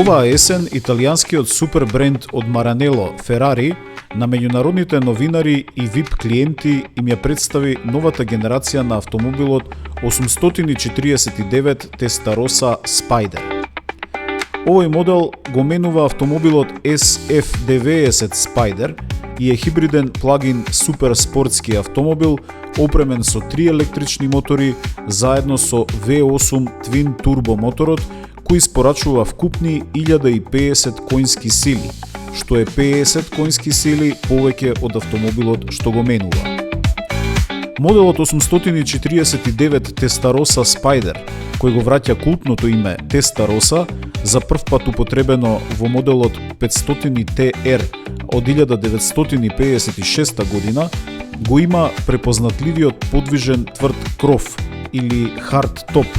Оваа есен италијанскиот супер бренд од Маранело, Ферари, на меѓународните новинари и VIP клиенти им ја представи новата генерација на автомобилот 849 Testarossa Spider. Овој модел го менува автомобилот SF90 Spider и е хибриден плагин супер спортски автомобил опремен со 3 електрични мотори заедно со V8 Twin Turbo моторот кој испорачува вкупни 1050 коњски сили, што е 50 коњски сили повеќе од автомобилот што го менува. Моделот 849 Testarossa Spider, кој го враќа култното име Testarossa, за прв пат употребено во моделот 500 TR од 1956 година, го има препознатливиот подвижен тврд кров или hard top,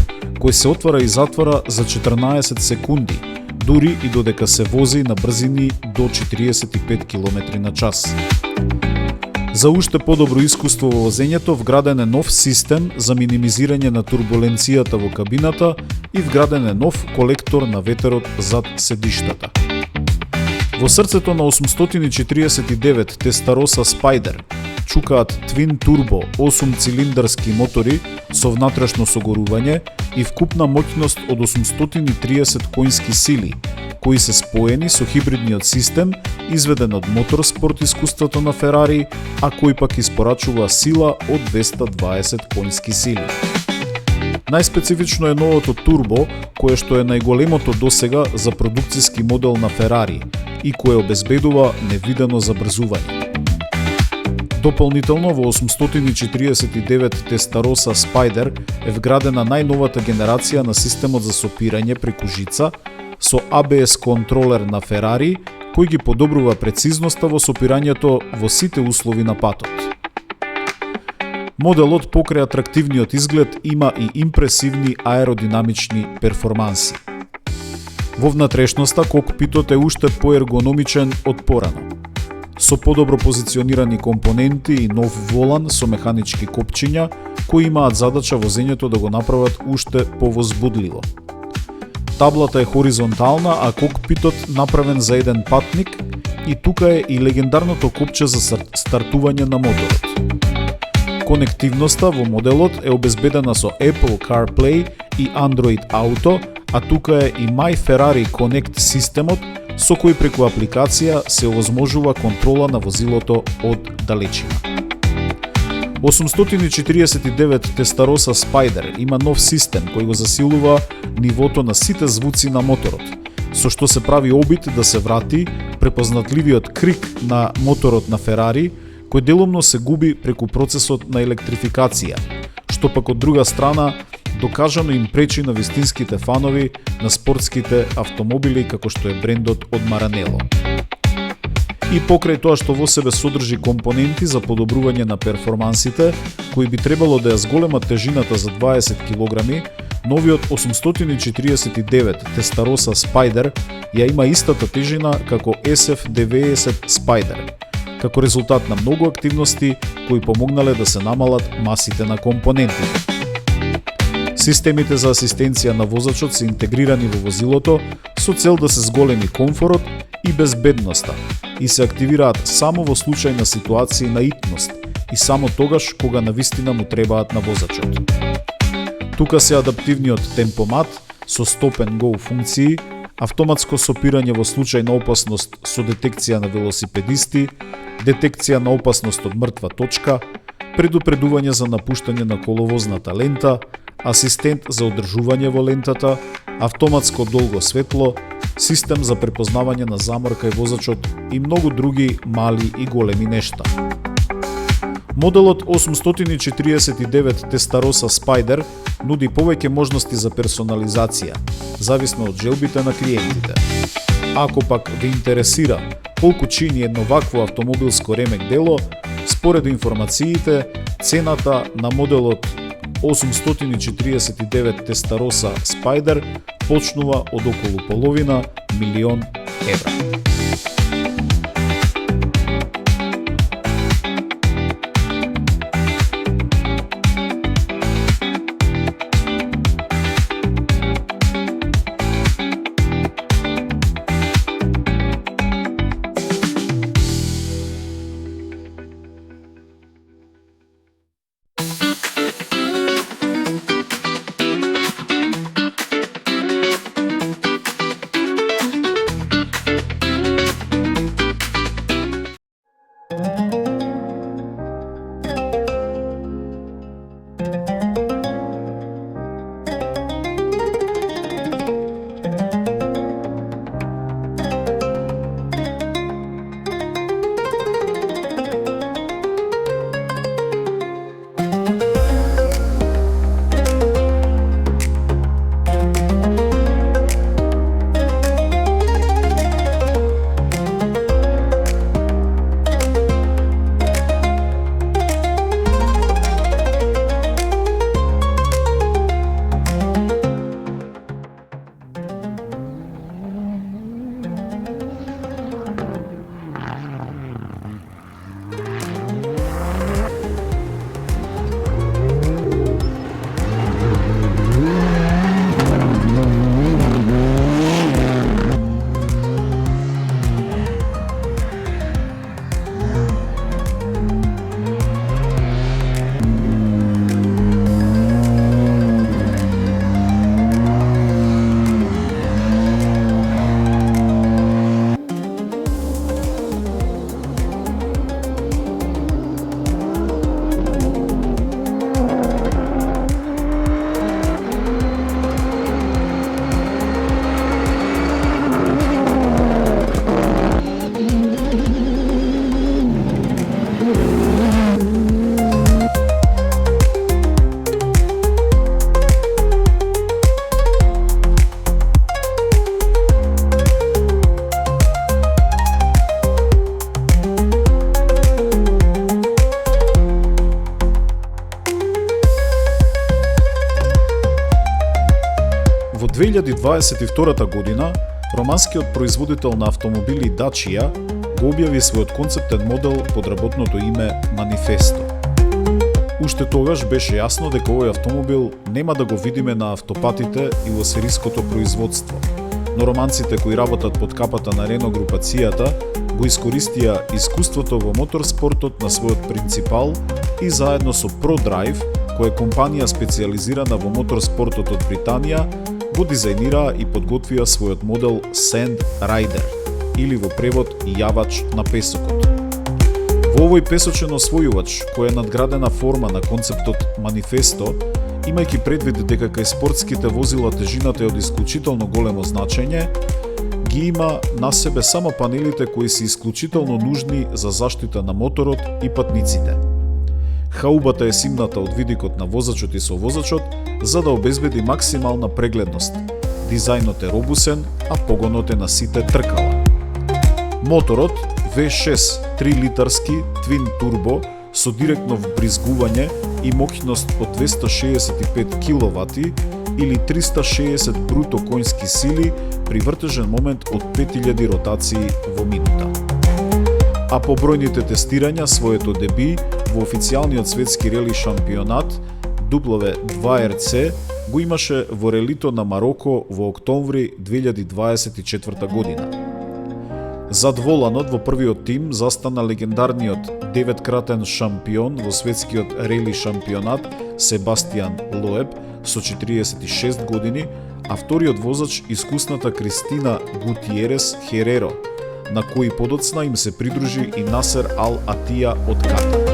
кој се отвара и затвара за 14 секунди, дури и додека се вози на брзини до 45 км на час. За уште подобро искуство во возењето вграден е нов систем за минимизирање на турбуленцијата во кабината и вграден е нов колектор на ветерот зад седиштата. Во срцето на 849 Testarossa Spider чукаат Twin Turbo 8-цилиндарски мотори со внатрешно согорување и вкупна моќност од 830 коњски сили, кои се споени со хибридниот систем изведен од моторспорт искуството на Ферари, а кој пак испорачува сила од 220 коњски сили. Најспецифично е новото турбо, кое што е најголемото досега за продукциски модел на Ферари и кое обезбедува невидено забрзување. Дополнително во 849 Testarossa Spider е вградена најновата генерација на системот за сопирање преку жица со ABS контролер на Ферари, кој ги подобрува прецизноста во сопирањето во сите услови на патот. Моделот покрај атрактивниот изглед има и импресивни аеродинамични перформанси. Во внатрешноста кокпитот е уште поергономичен од порано, со подобро позиционирани компоненти и нов волан со механички копчиња кои имаат задача возењето да го направат уште повозбудливо. Таблата е хоризонтална, а кокпитот направен за еден патник и тука е и легендарното копче за стартување на моторот. Конективноста во моделот е обезбедена со Apple CarPlay и Android Auto, а тука е и My Ferrari Connect системот со кој преку апликација се овозможува контрола на возилото од далечина. 849 Testarossa Spider има нов систем кој го засилува нивото на сите звуци на моторот, со што се прави обид да се врати препознатливиот крик на моторот на Ферари, кој делумно се губи преку процесот на електрификација, што пак од друга страна докажано им пречи на вистинските фанови на спортските автомобили како што е брендот од Маранело. И покрај тоа што во себе содржи компоненти за подобрување на перформансите, кои би требало да ја зголемат тежината за 20 кг, новиот 849 Testarossa Spider ја има истата тежина како SF90 Spider, како резултат на многу активности кои помогнале да се намалат масите на компонентите. Системите за асистенција на возачот се интегрирани во возилото со цел да се зголеми комфорот и безбедноста и се активираат само во случај на ситуации на итност и само тогаш кога навистина му требаат на возачот. Тука се адаптивниот темпомат со stop and go функции, автоматско сопирање во случај на опасност со детекција на велосипедисти, детекција на опасност од мртва точка, предупредување за напуштање на коловозната лента, асистент за одржување во лентата, автоматско долго светло, систем за препознавање на замор кај возачот и многу други мали и големи нешта. Моделот 849 Testarossa Spider нуди повеќе можности за персонализација, зависно од желбите на клиентите. Ако пак ве интересира колку чини едно вакво автомобилско ремек дело, според информациите, цената на моделот 849 Testarossa Spider почнува од околу половина милион евра. 2022 година, романскиот производител на автомобили Dacia го објави својот концептен модел под работното име Manifesto. Уште тогаш беше јасно дека овој автомобил нема да го видиме на автопатите и во сериското производство, но романците кои работат под капата на Рено групацијата го искористија искуството во моторспортот на својот принципал и заедно со ProDrive, која е компанија специјализирана во моторспортот од Британија, го дизајнираа и подготвија својот модел Sand Rider, или во превод јавач на песокот. Во овој песочен освојувач, кој е надградена форма на концептот Manifesto, имајќи предвид дека кај спортските возила тежината е од исклучително големо значење, ги има на себе само панелите кои се исклучително нужни за заштита на моторот и патниците. Хаубата е симната од видикот на возачот и совозачот за да обезбеди максимална прегледност. Дизајнот е робусен, а погонот е на сите тркала. Моторот V6 3-литарски твин турбо со директно вбризгување и моќност од 265 киловати или 360 бруто коњски сили при вртежен момент од 5000 ротации во минута. А по бројните тестирања своето деби во официјалниот светски рели шампионат W2RC го имаше во релито на Мароко во октомври 2024 година. Зад воланот во првиот тим застана легендарниот 9-кратен шампион во светскиот рели шампионат Себастијан Лоеб со 46 години, а вториот возач искусната Кристина Гутиерес Хереро, на кој подоцна им се придружи и Насер Ал Атија од Катар.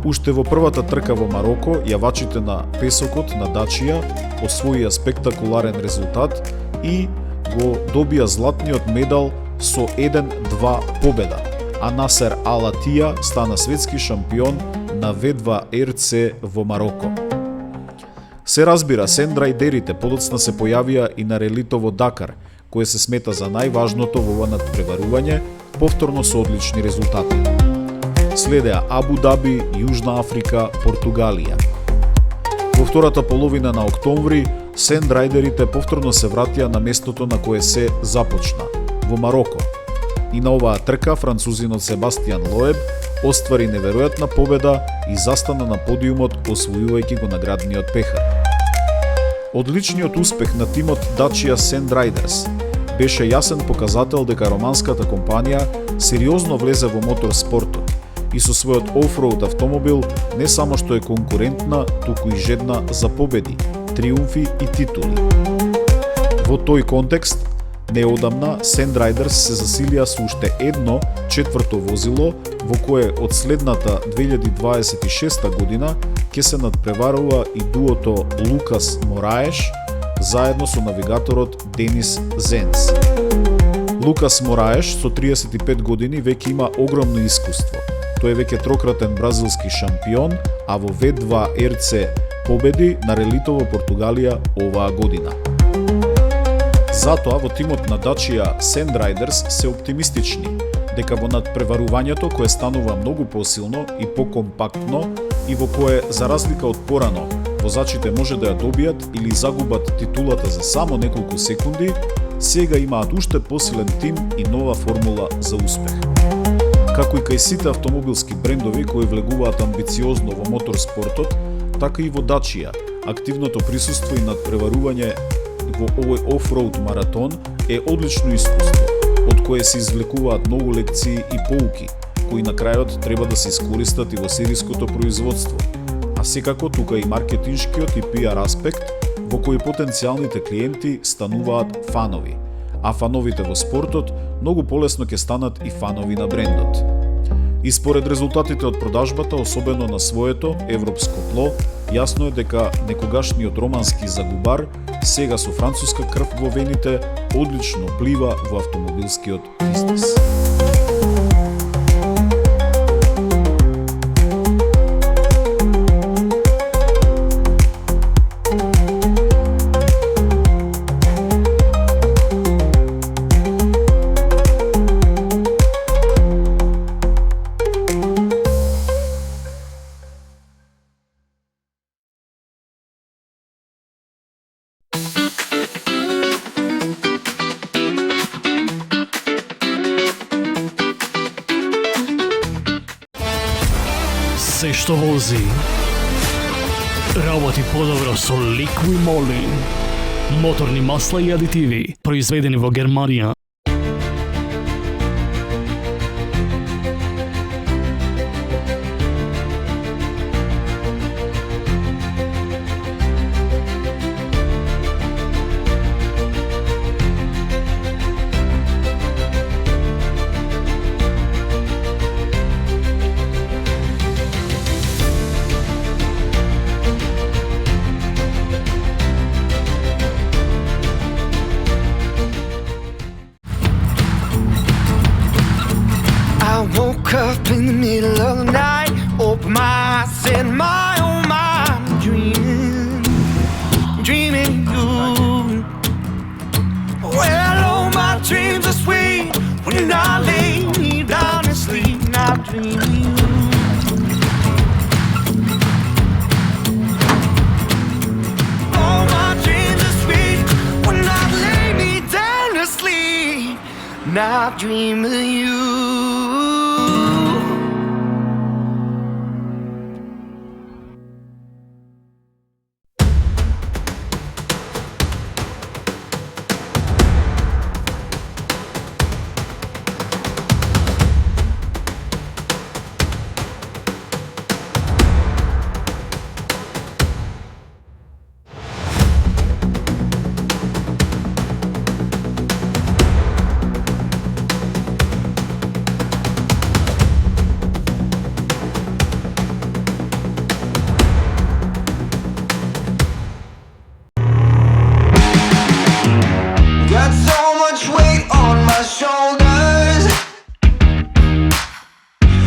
Уште во првата трка во Мароко, јавачите на песокот на Dacia освоија спектакуларен резултат и го добија златниот медал со 1-2 победа, а Насер Ал Атија стана светски шампион на V2RC во Мароко. Се разбира, сендрайдерите подоцна се појавија и на релито во Дакар, кое се смета за најважното во ова надпреварување, повторно со одлични резултати. Следеа Абу Даби, Јужна Африка, Португалија. Во втората половина на октомври, сендрайдерите повторно се вратија на местото на кое се започна, во Мароко. И на оваа трка французинот Себастијан Лоеб оствари неверојатна победа и застана на подиумот освојувајќи го наградниот пехар. Одличниот успех на тимот Dacia Sand Riders беше јасен показател дека романската компанија сериозно влезе во моторспортот и со својот офроуд автомобил не само што е конкурентна, туку и жедна за победи, триумфи и титули. Во тој контекст, неодамна Sand Riders се засилија со уште едно четврто возило во кое од следната 2026 година ќе се надпреварува и дуото Лукас Мораеш заедно со навигаторот Денис Зенц. Лукас Мораеш со 35 години веќе има огромно искуство. Тој е веќе трократен бразилски шампион, а во V2RC победи на релито во Португалија оваа година. Затоа во тимот на Dacia Sand Riders се оптимистични дека во надпреварувањето кое станува многу посилно и покомпактно и во кое, за разлика од порано, возачите може да ја добијат или загубат титулата за само неколку секунди, сега имаат уште посилен тим и нова формула за успех. Како и кај сите автомобилски брендови кои влегуваат амбициозно во моторспортот, така и во Dacia активното присуство и надпреварување во овој офроуд маратон е одлично искуство, од кое се извлекуваат многу лекции и поуки, кои на крајот треба да се искористат и во сериското производство, а секако тука и маркетиншкиот и PR аспект, во кој потенцијалните клиенти стануваат фанови, а фановите во спортот многу полесно ќе станат и фанови на брендот. И според резултатите од продажбата, особено на своето европско тло, јасно е дека некогашниот романски загубар сега со француска крв во вените одлично плива во автомобилскиот бизнес. што вози. Работи подобро со Liqui-Moly. Моторни масла и адитиви, произведени во Германија. I woke up in the middle of the night, opened my eyes, said my oh my, I'm dreaming you. Well, oh my dreams are sweet when I lay me down to sleep, and I'm dreaming you. Oh my dreams are sweet when I lay me down to sleep, and I dream of you. Got so much weight on my shoulders,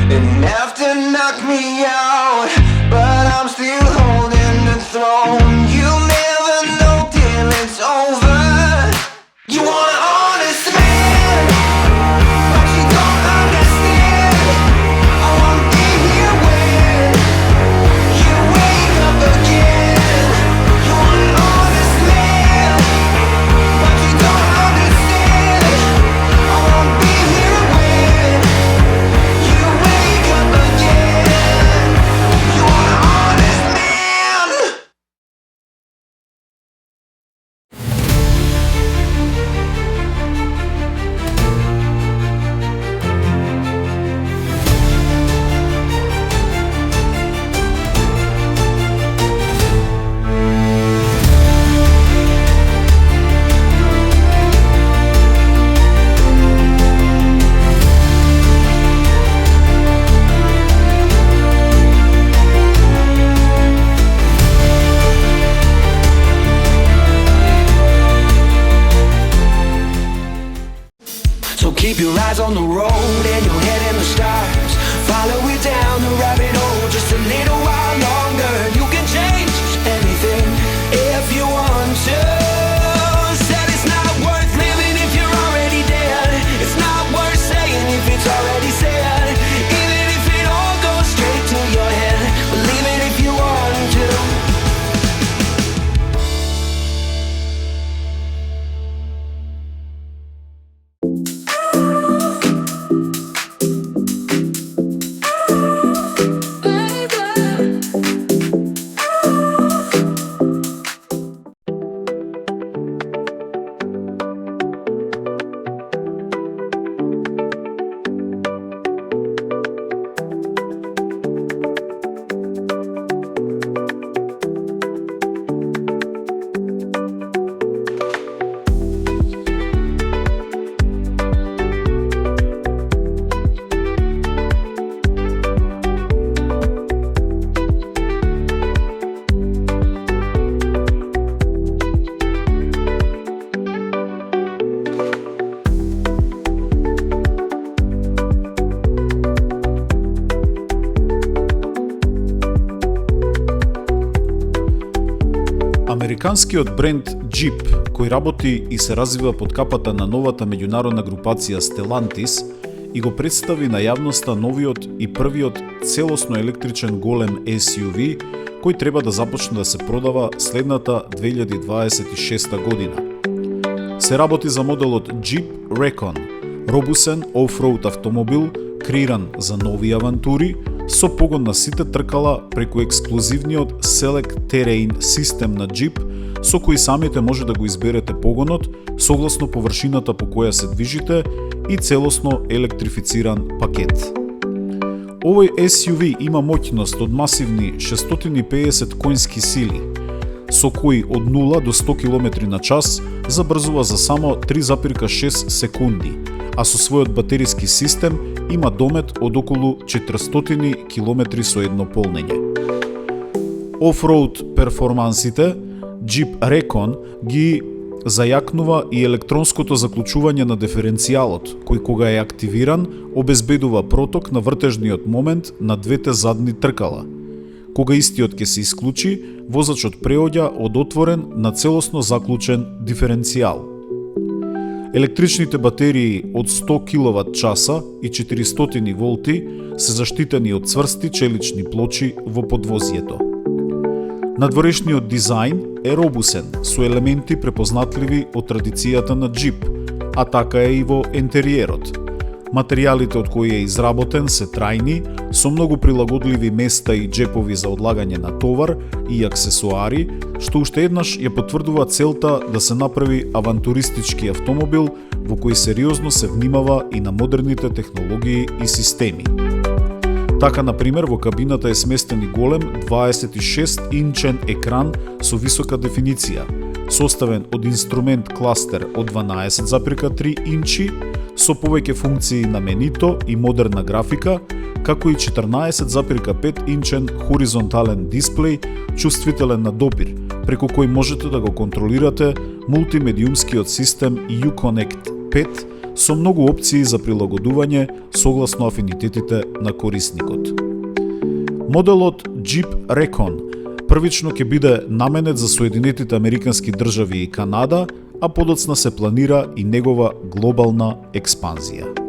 enough to knock me out, but I'm still holding the throne. You'll never know till it's over. You want an honest man, but you don't understand. I won't be here when you wake up again. You want an honest man, but you don't understand. I won't be here when you wake up again. You want an honest man. So keep your eyes on the road and your head in the stars. Follow it down the rabbit hole just a little while longer. You can change anything if you want to. Said it's not worth living if you're already dead. It's not worth saying if it's already said. Even if it all goes straight to your head, believe it if you want to. Американскиот бренд Jeep, кој работи и се развива под капата на новата меѓународна групација Stellantis, и го представи на јавноста новиот и првиот целосно електричен голем SUV, кој треба да започне да се продава следната 2026 година. Се работи за моделот Jeep Recon, робусен офроуд автомобил, креиран за нови авантури, со погон на сите тркала преку ексклузивниот Select Terrain систем на Jeep, со кој самите може да го изберете погонот согласно површината по која се движите и целосно електрифициран пакет. Овој SUV има моќност од масивни 650 конски сили, со кои од 0 до 100 км на час забрзува за само 3,6 секунди, а со својот батериски систем има домет од околу 400 км со едно полнење. Офроуд перформансите Jeep Recon ги зајакнува и електронското заклучување на диференцијалот, кој кога е активиран, обезбедува проток на вртежниот момент на двете задни тркала. Кога истиот ќе се исклучи, возачот преоѓа од отворен на целосно заклучен диференцијал. Електричните батерии од 100 кВт и 400 волти се заштитени од цврсти челични плочи во подвозието. Надворешниот дизајн е робусен, со елементи препознатливи од традицијата на Jeep, а така е и во ентериерот. Материјалите од кои е изработен се трајни, со многу прилагодливи места и джепови за одлагање на товар и аксесуари, што уште еднаш ја потврдува целта да се направи авантуристички автомобил во кој сериозно се внимава и на модерните технологии и системи. Така, например, во кабината е сместен и голем 26-инчен екран со висока дефиниција, составен од инструмент кластер од 12,3 инчи, со повеќе функции на менито и модерна графика, како и 14,5 инчен хоризонтален дисплеј, чувствителен на допир, преку кој можете да го контролирате мултимедиумскиот систем Uconnect 5 со многу опции за прилагодување согласно афинитетите на корисникот. Моделот Jeep Recon првично ќе биде наменет за Соединетите Американски држави и Канада, а подоцна се планира и негова глобална експанзија.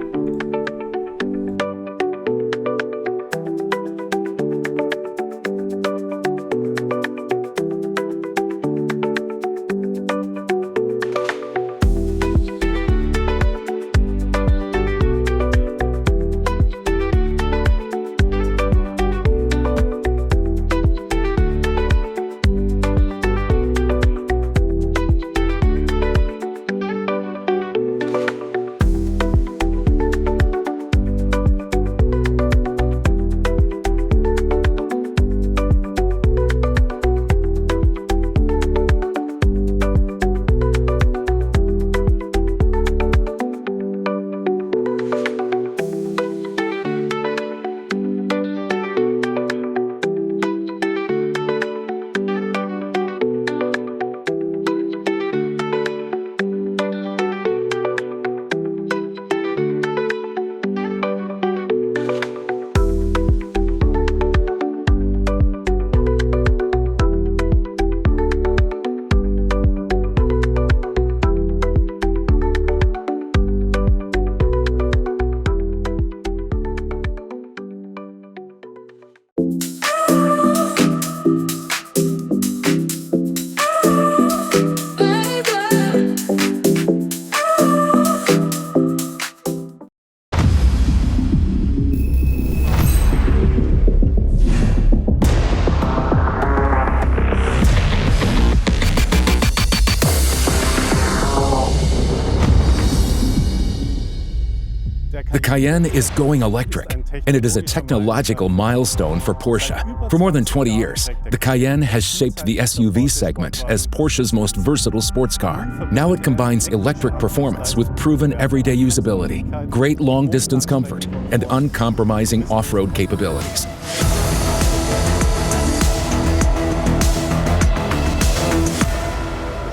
The Cayenne is going electric, and it is a technological milestone for Porsche. For more than 20 years, the Cayenne has shaped the SUV segment as Porsche's most versatile sports car. Now it combines electric performance with proven everyday usability, great long-distance comfort, and uncompromising off-road capabilities.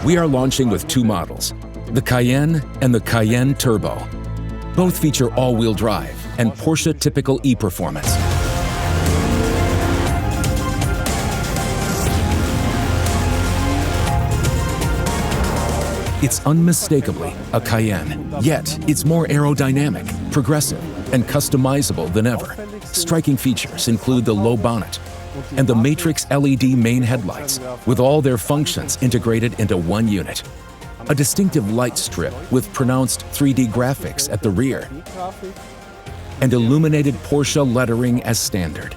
We are launching with two models, the Cayenne and the Cayenne Turbo. Both feature all-wheel drive and Porsche typical E-performance. It's unmistakably a Cayenne, yet it's more aerodynamic, progressive, and customizable than ever. Striking features include the low bonnet and the Matrix LED main headlights, with all their functions integrated into one unit. A distinctive light strip with pronounced 3D graphics at the rear. and illuminated Porsche lettering as standard.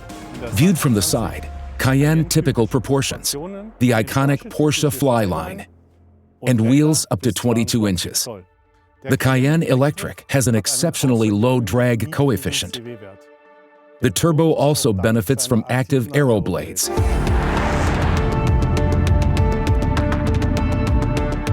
Viewed from the side, Cayenne typical proportions, the iconic Porsche Flyline, and wheels up to 22 inches. The Cayenne Electric has an exceptionally low drag coefficient. The turbo also benefits from active aero blades.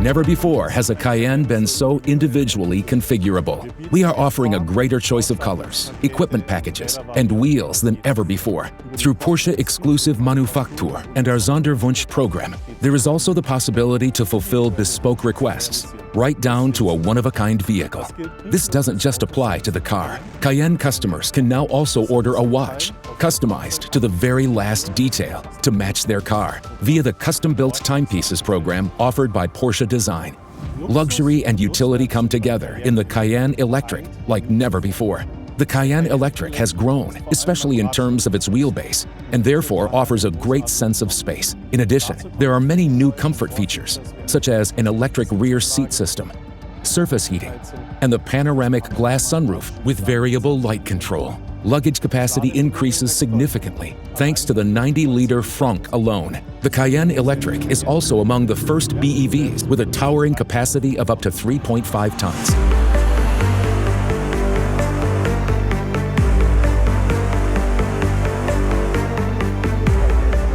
Never before has a Cayenne been so individually configurable. We are offering a greater choice of colors, equipment packages, and wheels than ever before. Through Porsche exclusive Manufaktur and our Sonderwunsch program, there is also the possibility to fulfill bespoke requests, right down to a one-of-a-kind vehicle. This doesn't just apply to the car. Cayenne customers can now also order a watch, customized to the very last detail to match their car, via the custom-built timepieces program offered by Porsche Design. Luxury and utility come together in the Cayenne Electric like never before. The Cayenne Electric has grown, especially in terms of its wheelbase, and therefore offers a great sense of space. In addition, there are many new comfort features, such as an electric rear seat system, surface heating, and the panoramic glass sunroof with variable light control. Luggage capacity increases significantly thanks to the 90-liter Franck alone. The Cayenne Electric is also among the first BEVs with a towering capacity of up to 3.5 tons.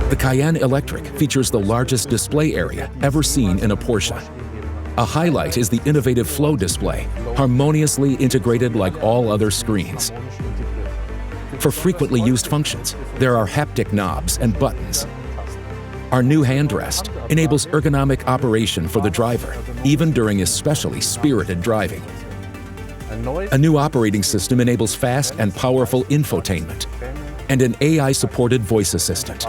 The Cayenne Electric features the largest display area ever seen in a Porsche. A highlight is the innovative Flow display, harmoniously integrated like all other screens. For frequently used functions, there are haptic knobs and buttons. Our new handrest enables ergonomic operation for the driver, even during especially spirited driving. A new operating system enables fast and powerful infotainment, and an AI-supported voice assistant.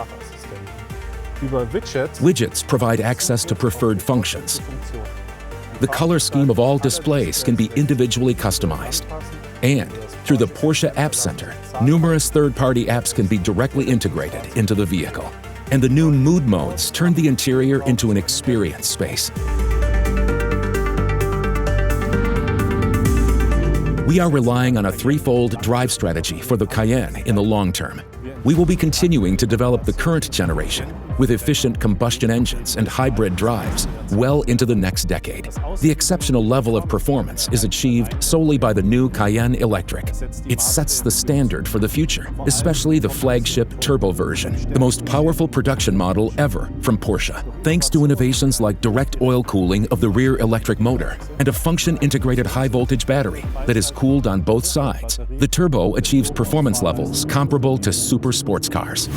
Widgets provide access to preferred functions. The color scheme of all displays can be individually customized. And through the Porsche App Center, numerous third-party apps can be directly integrated into the vehicle. And the new mood modes turn the interior into an experience space. We are relying on a threefold drive strategy for the Cayenne in the long term. We will be continuing to develop the current generation with efficient combustion engines and hybrid drives well into the next decade. The exceptional level of performance is achieved solely by the new Cayenne Electric. It sets the standard for the future, especially the flagship turbo version, the most powerful production model ever from Porsche. Thanks to innovations like direct oil cooling of the rear electric motor and a function-integrated high-voltage battery that is cooled on both sides, the turbo achieves performance levels comparable to super sports cars.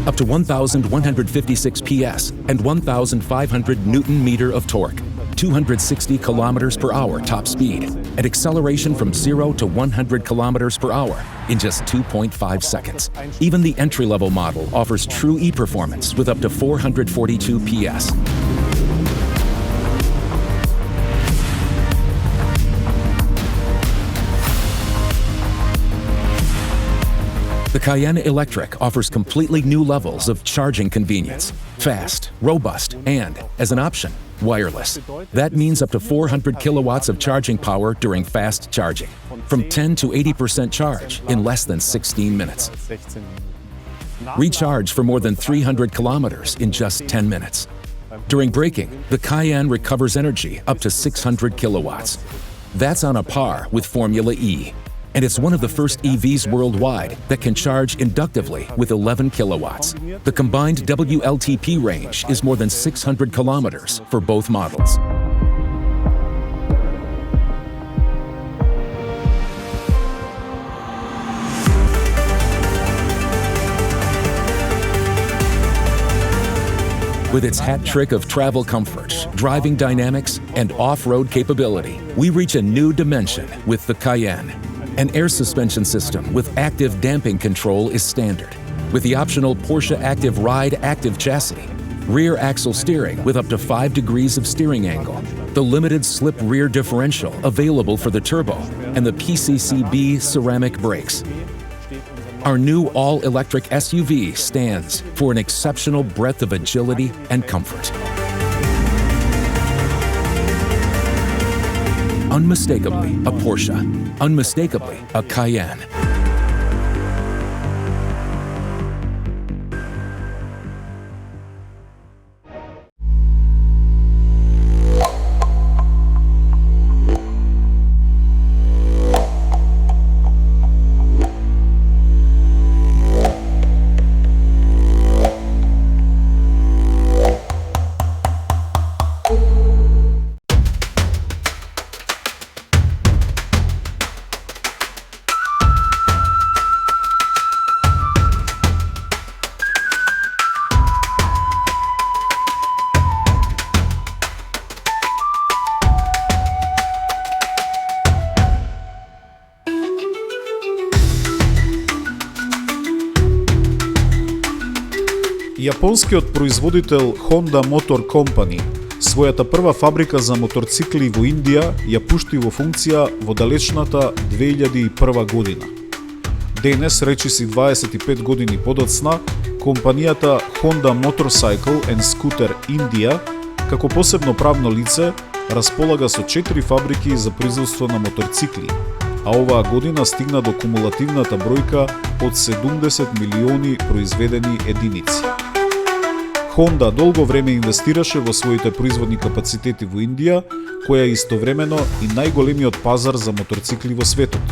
Up to 1,156 PS and 1,500 Newton-meter of torque, 260 kilometers per hour top speed, and acceleration from 0 to 100 kilometers per hour in just 2.5 seconds. Even the entry-level model offers true E-performance with up to 442 PS. The Cayenne Electric offers completely new levels of charging convenience. Fast, robust, and, as an option, wireless. That means up to 400 kilowatts of charging power during fast charging, from 10 to 80% charge in less than 16 minutes. Recharge for more than 300 kilometers in just 10 minutes. During braking, the Cayenne recovers energy up to 600 kilowatts. That's on a par with Formula E. And it's one of the first EVs worldwide that can charge inductively with 11 kilowatts. The combined WLTP range is more than 600 kilometers for both models. With its hat trick of travel comfort, driving dynamics, and off-road capability, we reach a new dimension with the Cayenne. An air suspension system with active damping control is standard, with the optional Porsche Active Ride active chassis, rear axle steering with up to 5 degrees of steering angle, the limited slip rear differential available for the turbo, and the PCCB ceramic brakes. Our new all-electric SUV stands for an exceptional breadth of agility and comfort. Unmistakably a Porsche. Unmistakably a Cayenne. Јапонскиот производител Honda Motor Company својата прва фабрика за моторцикли во Индија ја пушти во функција во далечната 2001 година. Денес, речиси 25 години подоцна, компанијата Honda Motorcycle and Scooter India, како посебно правно лице, располага со 4 фабрики за производство на моторцикли, а оваа година стигна до кумулативната бројка од 70 милиони произведени единици. Honda долго време инвестираше во своите производни капацитети во Индија, која е истовремено и најголемиот пазар за моторцикли во светот,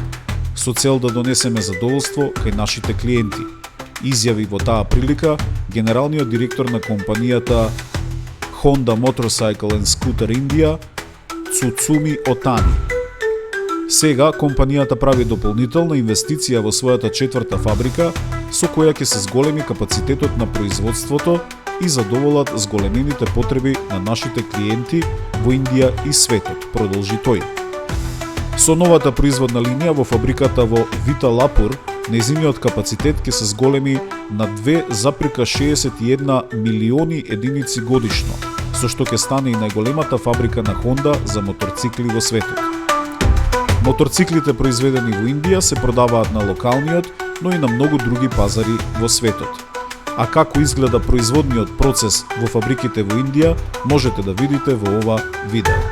со цел да донесеме задоволство кај нашите клиенти, изјави во таа прилика генералниот директор на компанијата Honda Motorcycle and Scooter India, Tsutsumi Otani. Сега компанијата прави дополнителна инвестиција во својата четврта фабрика, со која ќе се зголеми капацитетот на производството и задоволат зголемените потреби на нашите клиенти во Индија и светот, продолжи тој. Со новата производна линија во фабриката во Виталапур, нејзиниот капацитет ќе се зголеми на 2,61 милиони единици годишно, со што ќе стане и најголемата фабрика на Honda за моторцикли во светот. Моторциклите произведени во Индија се продаваат на локалниот, но и на многу други пазари во светот. А како изгледа производниот процес во фабриките во Индија, можете да видите во ова видео.